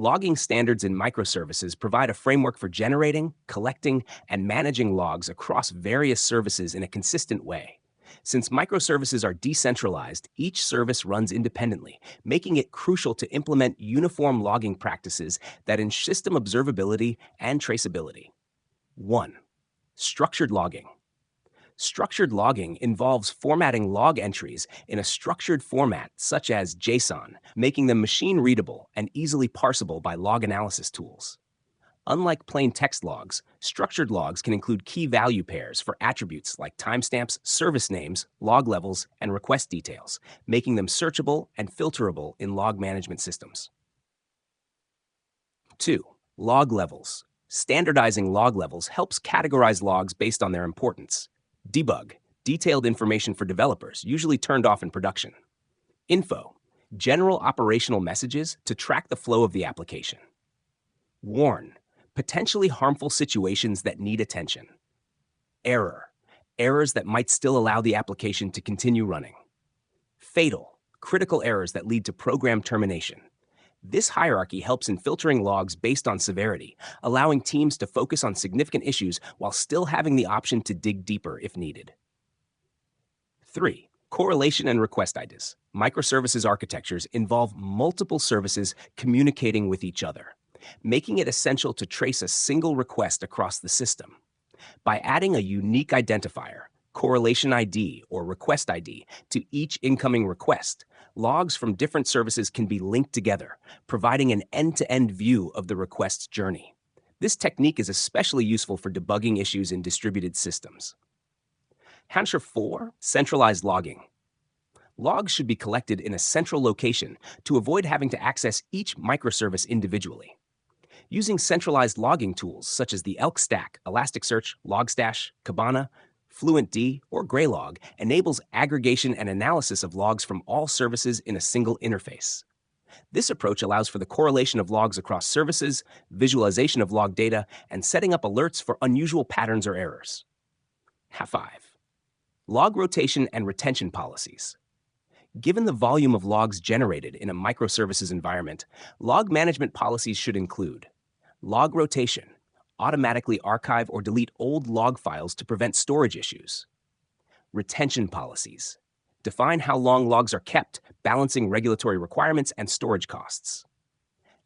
Logging standards in microservices provide a framework for generating, collecting, and managing logs across various services in a consistent way. Since microservices are decentralized, each service runs independently, making it crucial to implement uniform logging practices that ensure system observability and traceability. 1. Structured logging. Structured logging involves formatting log entries in a structured format such as JSON, making them machine readable and easily parsable by log analysis tools. Unlike plain text logs, structured logs can include key value pairs for attributes like timestamps, service names, log levels, and request details, making them searchable and filterable in log management systems. 2. Log levels. Standardizing log levels helps categorize logs based on their importance. Debug, detailed information for developers, usually turned off in production. Info, general operational messages to track the flow of the application. Warn, potentially harmful situations that need attention. Error, errors that might still allow the application to continue running. Fatal, critical errors that lead to program termination. This hierarchy helps in filtering logs based on severity, allowing teams to focus on significant issues while still having the option to dig deeper if needed. 3. Correlation and request IDs. Microservices architectures involve multiple services communicating with each other, making it essential to trace a single request across the system. By adding a unique identifier, correlation ID or request ID, to each incoming request, logs from different services can be linked together, providing an end-to-end view of the request's journey. This technique is especially useful for debugging issues in distributed systems. Answer 4. Centralized logging. Logs should be collected in a central location to avoid having to access each microservice individually. Using centralized logging tools such as the Elk Stack, Elasticsearch, Logstash, Kibana, FluentD, or Graylog enables aggregation and analysis of logs from all services in a single interface. This approach allows for the correlation of logs across services, visualization of log data, and setting up alerts for unusual patterns or errors. 5. Log rotation and retention policies. Given the volume of logs generated in a microservices environment, log management policies should include log rotation, automatically archive or delete old log files to prevent storage issues. Retention policies, define how long logs are kept, balancing regulatory requirements and storage costs.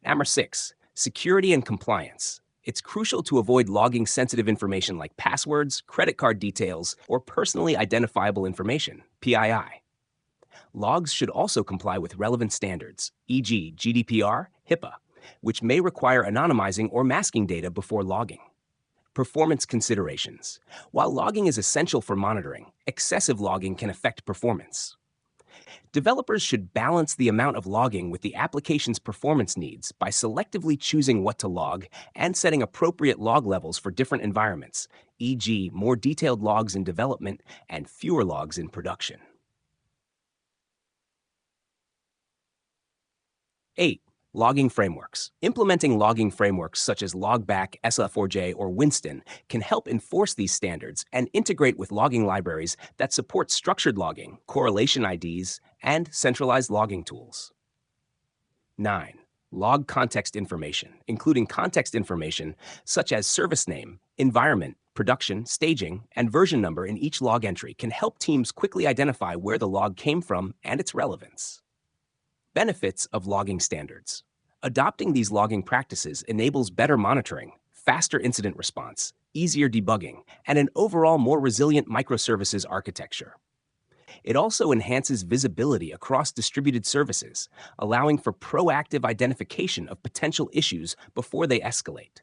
Number 6, security and compliance. It's crucial to avoid logging sensitive information like passwords, credit card details, or personally identifiable information, PII. Logs should also comply with relevant standards, e.g. GDPR, HIPAA, which may require anonymizing or masking data before logging. Performance considerations. While logging is essential for monitoring, excessive logging can affect performance. Developers should balance the amount of logging with the application's performance needs by selectively choosing what to log and setting appropriate log levels for different environments, e.g. more detailed logs in development and fewer logs in production. 8. Logging frameworks. Implementing logging frameworks such as Logback, SL4J, or Winston can help enforce these standards and integrate with logging libraries that support structured logging, correlation IDs, and centralized logging tools. 9. Log context information, including context information such as service name, environment, production, staging, and version number in each log entry can help teams quickly identify where the log came from and its relevance. Benefits of logging standards. Adopting these logging practices enables better monitoring, faster incident response, easier debugging, and an overall more resilient microservices architecture. It also enhances visibility across distributed services, allowing for proactive identification of potential issues before they escalate.